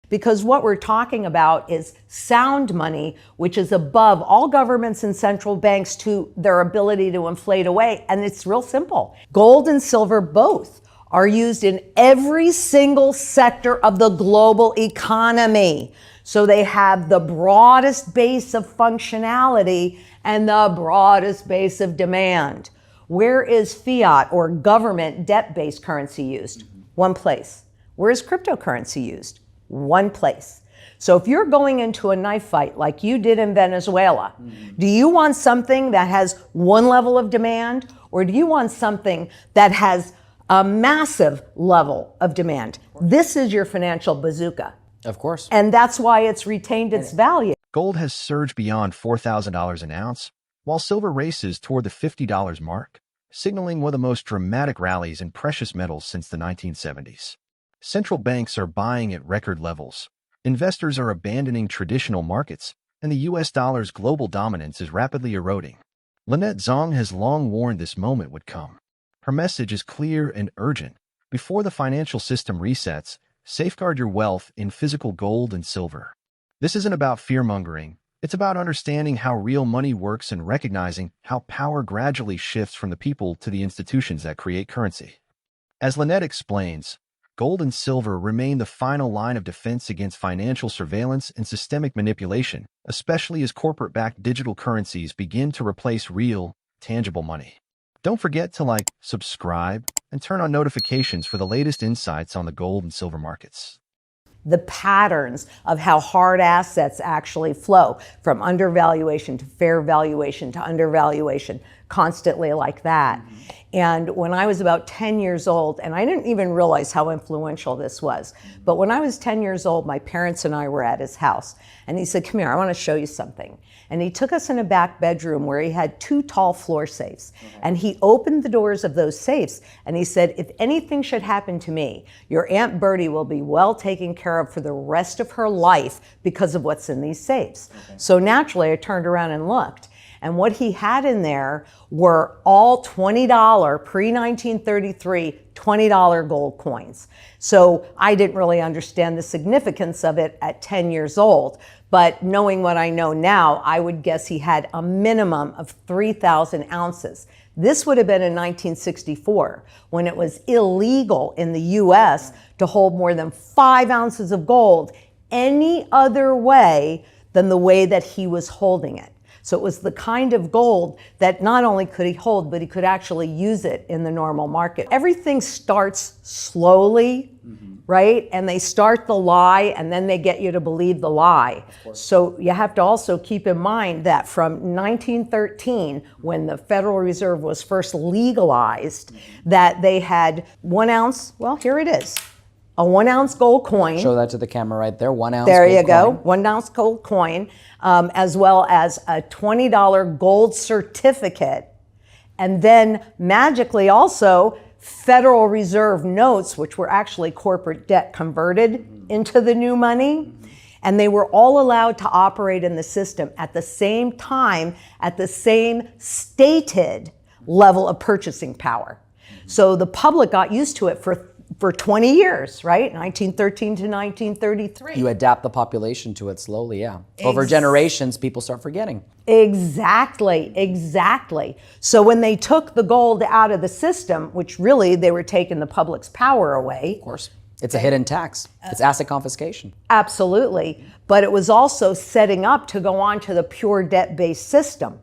Because what we're talking about is sound money, which is above all governments and central banks to their ability to inflate away. And it's real simple. Gold and silver both are used in every single sector of the global economy. So they have the broadest base of functionality and the broadest base of demand. Where is fiat or government debt-based currency used? One place. Where is cryptocurrency used? One place. So if you're going into a knife fight like you did in Venezuela, do you want something that has one level of demand, or do you want something that has a massive level of demand? This is your financial bazooka. Of course. And that's why it's retained its value. Gold has surged beyond $4,000 an ounce, while silver races toward the $50 mark, signaling one of the most dramatic rallies in precious metals since the 1970s. Central banks are buying at record levels. Investors are abandoning traditional markets, and the US dollar's global dominance is rapidly eroding. Lynette Zang has long warned this moment would come. Her message is clear and urgent. Before the financial system resets, safeguard your wealth in physical gold and silver. This isn't about fear-mongering. It's about understanding how real money works and recognizing how power gradually shifts from the people to the institutions that create currency. As Lynette explains, gold and silver remain the final line of defense against financial surveillance and systemic manipulation, especially as corporate-backed digital currencies begin to replace real, tangible money. Don't forget to like, subscribe, and turn on notifications for the latest insights on the gold and silver markets. The patterns of how hard assets actually flow from undervaluation to fair valuation to undervaluation, constantly like that. And when I was about 10 years old, and I didn't even realize how influential this was, but when I was 10 years old, my parents and I were at his house, and he said, "Come here, I want to show you something." And he took us in a back bedroom where he had 2 tall floor safes. And he opened the doors of those safes, and he said, "If anything should happen to me, your Aunt Bertie will be well taken care of for the rest of her life because of what's in these safes." So naturally, I turned around and looked. And what he had in there were all $20, pre-1933, $20 gold coins. So I didn't really understand the significance of it at 10 years old. But knowing what I know now, I would guess he had a minimum of 3,000 ounces. This would have been in 1964, when it was illegal in the US to hold more than 5 ounces of gold any other way than the way that he was holding it. So it was the kind of gold that not only could he hold, but he could actually use it in the normal market. Everything starts slowly, right? And they start the lie, and then they get you to believe the lie. So you have to also keep in mind that from 1913, when the Federal Reserve was first legalized, that they had 1 ounce, well, here it is. A 1 ounce gold coin. Show that to the camera right there. 1 ounce there gold you go. coin. 1 ounce gold coin, as well as a $20 gold certificate. And then magically also Federal Reserve notes, which were actually corporate debt converted into the new money. And they were all allowed to operate in the system at the same time, at the same stated level of purchasing power. So the public got used to it for 20 years, right? 1913 to 1933. You adapt the population to it slowly, yeah. Over generations, people start forgetting. Exactly, exactly. So when they took the gold out of the system, which really they were taking the public's power away. Of course. It's a hidden tax. It's asset confiscation. Absolutely. But it was also setting up to go on to the pure debt-based system.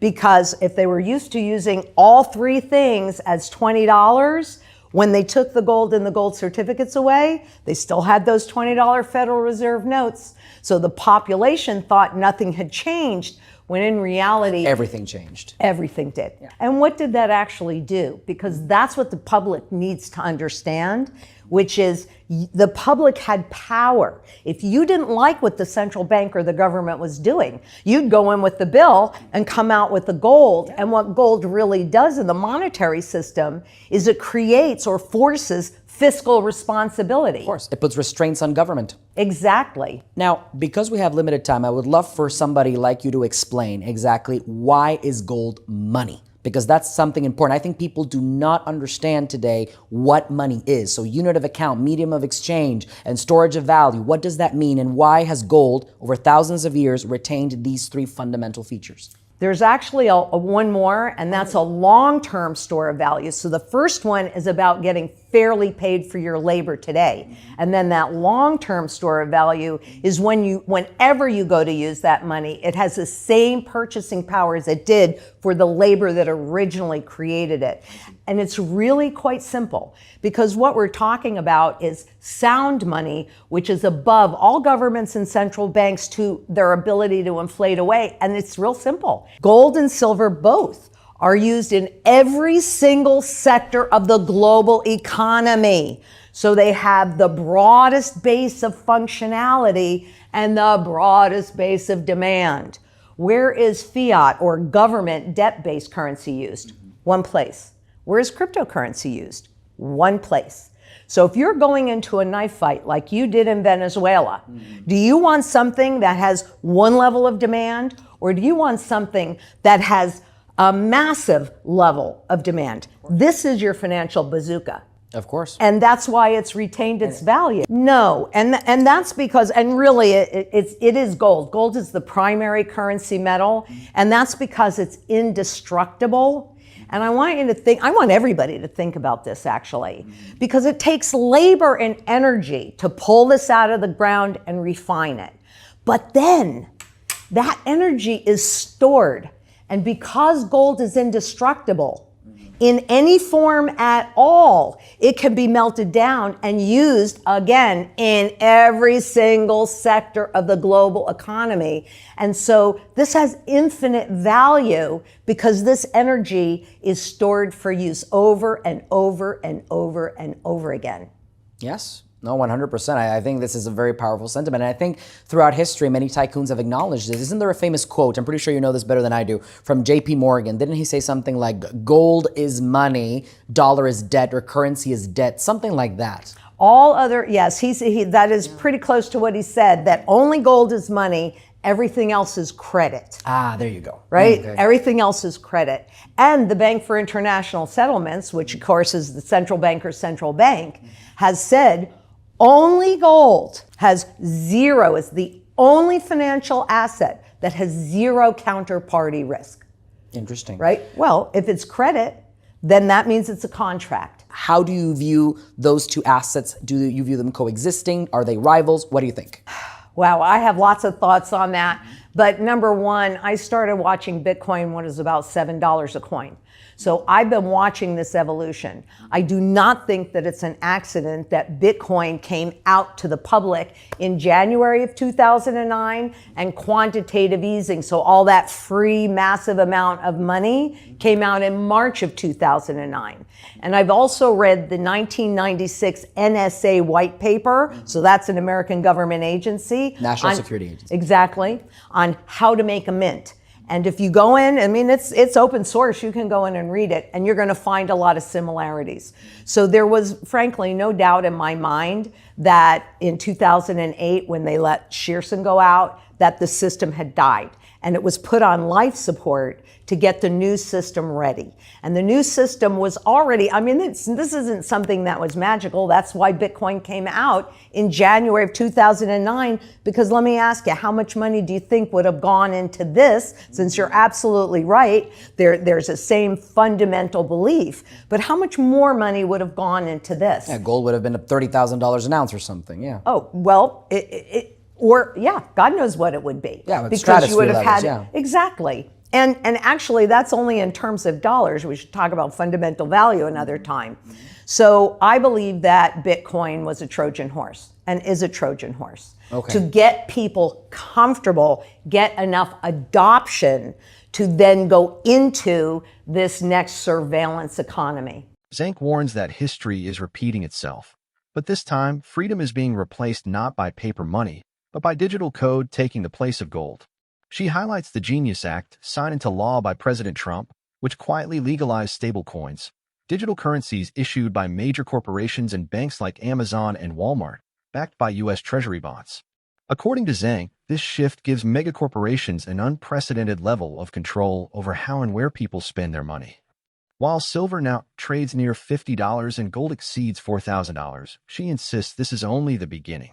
Because if they were used to using all 3 things as $20, when they took the gold and the gold certificates away, they still had those $20 Federal Reserve notes. So the population thought nothing had changed, when in reality, everything changed. Everything did. Yeah. And what did that actually do? Because that's what the public needs to understand, which is the public had power. If you didn't like what the central bank or the government was doing, you'd go in with the bill and come out with the gold. Yeah. And what gold really does in the monetary system is it creates or forces fiscal responsibility. Of course, it puts restraints on government. Exactly. Now, because we have limited time, I would love for somebody like you to explain exactly why is gold money? because that's something important. I think people do not understand today what money is. So unit of account, medium of exchange, and storage of value. What does that mean? And why has gold over thousands of years retained these three fundamental features? There's actually a one more, and that's a long-term store of value. So the first one is about getting fairly paid for your labor today. And then that long-term store of value is whenever you go to use that money, it has the same purchasing power as it did for the labor that originally created it. And it's really quite simple, because what we're talking about is sound money, which is above all governments and central banks to their ability to inflate away. And it's real simple. Gold and silver both are used in every single sector of the global economy. So they have the broadest base of functionality and the broadest base of demand. Where is fiat or government debt-based currency used? One place. Where is cryptocurrency used? One place. So if you're going into a knife fight like you did in Venezuela, do you want something that has one level of demand, or do you want something that has a massive level of demand? This is your financial bazooka. Of course. And that's why it's retained its value. No, and that's because, and really it is gold. Gold is the primary currency metal, and that's because it's indestructible. And I want everybody to think about this actually, because it takes labor and energy to pull this out of the ground and refine it. But then that energy is stored. And because gold is indestructible, in any form at all, it can be melted down and used again in every single sector of the global economy. And so this has infinite value because this energy is stored for use over and over and over and over again. Yes. No, 100%. I think this is a very powerful sentiment. And I think throughout history, many tycoons have acknowledged this. Isn't there a famous quote, I'm pretty sure you know this better than I do, from JP Morgan? Didn't he say something like, gold is money, dollar is debt, or currency is debt, something like that? All other, yes, that is pretty close to what he said, that only gold is money, everything else is credit. Ah, there you go. Right? Okay. Everything else is credit. And the Bank for International Settlements, which of course is the central banker's central bank, has said, only gold has zero, is the only financial asset that has zero counterparty risk. Interesting. Right? Well, if it's credit, then that means it's a contract. How do you view those two assets? Do you view them coexisting? Are they rivals? What do you think? Wow, I have lots of thoughts on that. But number one, I started watching Bitcoin when it was about $7 a coin. So I've been watching this evolution. I do not think that it's an accident that Bitcoin came out to the public in January of 2009 and quantitative easing. So all that free massive amount of money came out in March of 2009. And I've also read the 1996 NSA white paper. So that's an American government agency. National Security Agency. Exactly. On how to make a mint. And if you go in, I mean, it's open source. You can go in and read it, and you're going to find a lot of similarities. So there was, frankly, no doubt in my mind that in 2008, when they let Shearson go out, that the system had died. And it was put on life support to get the new system ready. And the new system was already, I mean, this isn't something that was magical. That's why Bitcoin came out in January of 2009, because let me ask you, how much money do you think would have gone into this? Since you're absolutely right, there's the same fundamental belief, but how much more money would have gone into this? Yeah, gold would have been $30,000 an ounce or something, yeah. Oh, well, God knows what it would be. Yeah, because you would have levels, had, yeah. Exactly. And actually, that's only in terms of dollars. We should talk about fundamental value another time. So I believe that Bitcoin was a Trojan horse and is a Trojan horse. Okay. To get people comfortable, get enough adoption to then go into this next surveillance economy. Zang warns that history is repeating itself. But this time, freedom is being replaced not by paper money, but by digital code taking the place of gold. She highlights the Genius Act, signed into law by President Trump, which quietly legalized stablecoins, digital currencies issued by major corporations and banks like Amazon and Walmart, backed by U.S. Treasury bonds. According to Zang, This shift gives megacorporations an unprecedented level of control over how and where people spend their money. While silver now trades near $50 and gold exceeds $4,000, she insists this is only the beginning.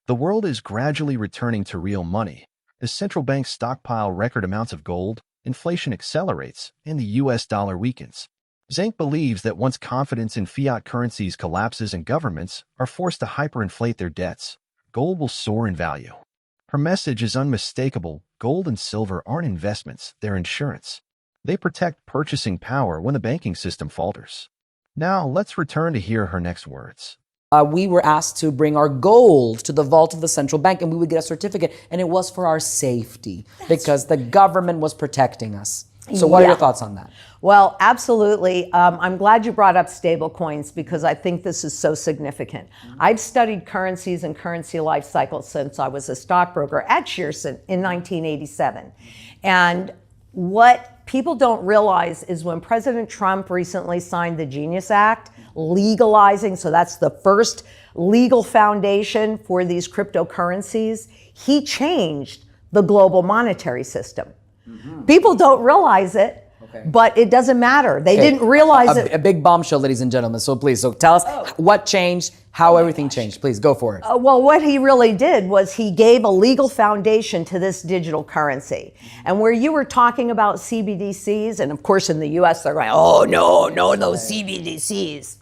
The world is gradually returning to real money. As central banks stockpile record amounts of gold, inflation accelerates, and the US dollar weakens. Zang believes that once confidence in fiat currencies collapses and governments are forced to hyperinflate their debts, gold will soar in value. Her message is unmistakable. Gold and silver aren't investments, they're insurance. They protect purchasing power when the banking system falters. Now, let's return to hear her next words. We were asked to bring our gold to the vault of the central bank and we would get a certificate, and it was for our safety because the government was protecting us. So what are your thoughts on that? Well, absolutely. I'm glad you brought up stablecoins because I think this is so significant. I've studied currencies and currency life cycles since I was a stockbroker at Shearson in 1987. And what people don't realize is when President Trump recently signed the Genius Act, legalizing, so that's the first legal foundation for these cryptocurrencies, he changed the global monetary system. People don't realize it, but it doesn't matter. They didn't realize it. A big bombshell, ladies and gentlemen. So please, tell us what changed, how everything changed. Please go for it. Well, what he really did was he gave a legal foundation to this digital currency. And where you were talking about CBDCs, and of course in the US they're going, oh, no, CBDCs.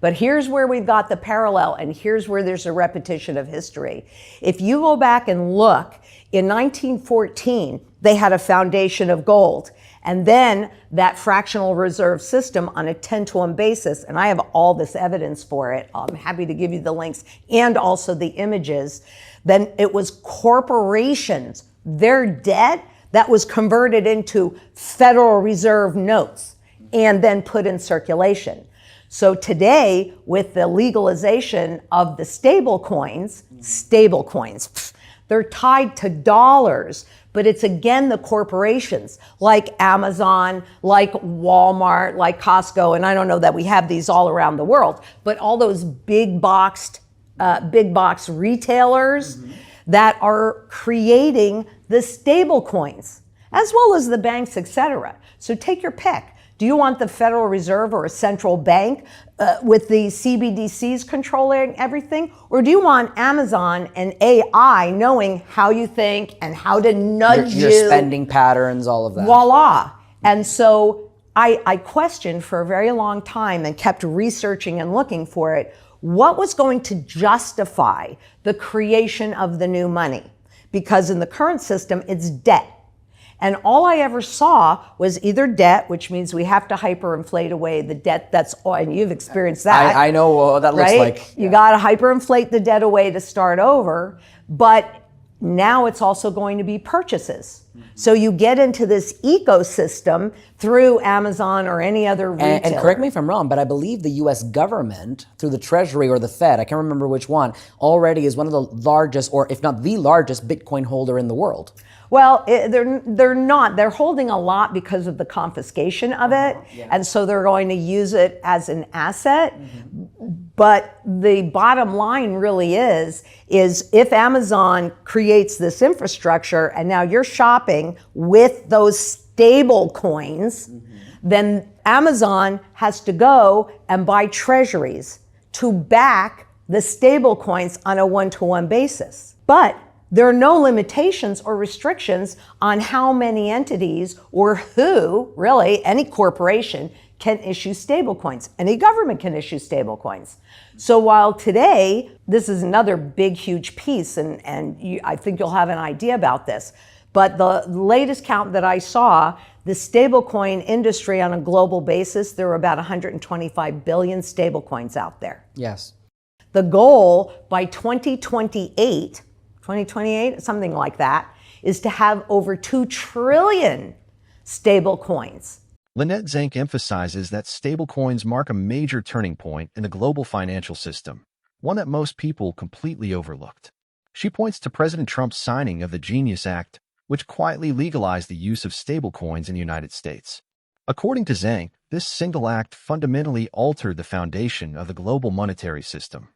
But here's where we've got the parallel, and here's where there's a repetition of history. If you go back and look, in 1914, they had a foundation of gold. And then that fractional reserve system on a 10-to-1 basis, and I have all this evidence for it. I'm happy to give you the links and also the images. Then it was corporations, their debt that was converted into Federal Reserve notes and then put in circulation. So today, with the legalization of the stable coins, they're tied to dollars, but it's again the corporations like Amazon, like Walmart, like Costco, and I don't know that we have these all around the world, but all those big box retailers that are creating the stable coins, as well as the banks, etc. So take your pick. Do you want the Federal Reserve or a central bank with the CBDCs controlling everything? Or do you want Amazon and AI knowing how you think and how to nudge your spending patterns, all of that? Voila. And so I questioned for a very long time and kept researching and looking for it. What was going to justify the creation of the new money? Because in the current system, it's debt. And all I ever saw was either debt, which means we have to hyperinflate away the debt that's, and you've experienced that. I know what that looks like. You got to hyperinflate the debt away to start over. But now it's also going to be purchases. So you get into this ecosystem through Amazon or any other retailer. And correct me if I'm wrong, but I believe the U.S. government, through the Treasury or the Fed, I can't remember which one, already is one of the largest, or if not the largest, Bitcoin holder in the world. Well, they're not. They're holding a lot because of the confiscation of it, and so they're going to use it as an asset. But the bottom line really is if Amazon creates this infrastructure and now you're shopping with those stable coins, then Amazon has to go and buy treasuries to back the stable coins on a one-to-one basis. But there are no limitations or restrictions on how many entities or who, really, any corporation can issue stablecoins. Any government can issue stablecoins. So while today, this is another big, huge piece, and I think you'll have an idea about this, but the latest count that I saw, the stablecoin industry on a global basis, there are about 125 billion stablecoins out there. Yes. The goal by 2028, something like that, is to have over 2 trillion stable coins. Lynette Zang emphasizes that stablecoins mark a major turning point in the global financial system, one that most people completely overlooked. She points to President Trump's signing of the Genius Act, which quietly legalized the use of stablecoins in the United States. According to Zang, this single act fundamentally altered the foundation of the global monetary system.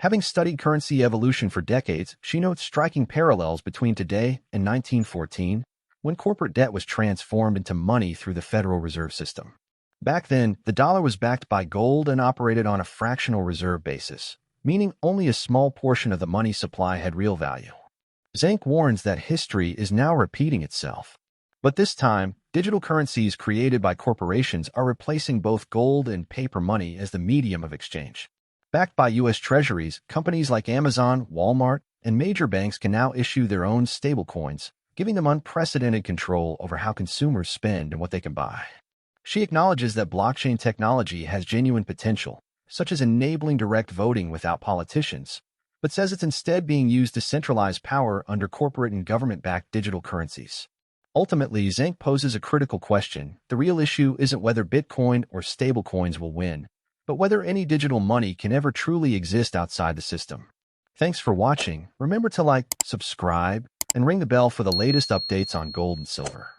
Having studied currency evolution for decades, she notes striking parallels between today and 1914, when corporate debt was transformed into money through the Federal Reserve System. Back then, the dollar was backed by gold and operated on a fractional reserve basis, meaning only a small portion of the money supply had real value. Zang warns that history is now repeating itself. But this time, digital currencies created by corporations are replacing both gold and paper money as the medium of exchange. Backed by U.S. Treasuries, companies like Amazon, Walmart, and major banks can now issue their own stablecoins, giving them unprecedented control over how consumers spend and what they can buy. She acknowledges that blockchain technology has genuine potential, such as enabling direct voting without politicians, but says it's instead being used to centralize power under corporate and government-backed digital currencies. Ultimately, Zang poses a critical question. The real issue isn't whether Bitcoin or stablecoins will win, but whether any digital money can ever truly exist outside the system. Thanks for watching. Remember to like, subscribe, and ring the bell for the latest updates on gold and silver.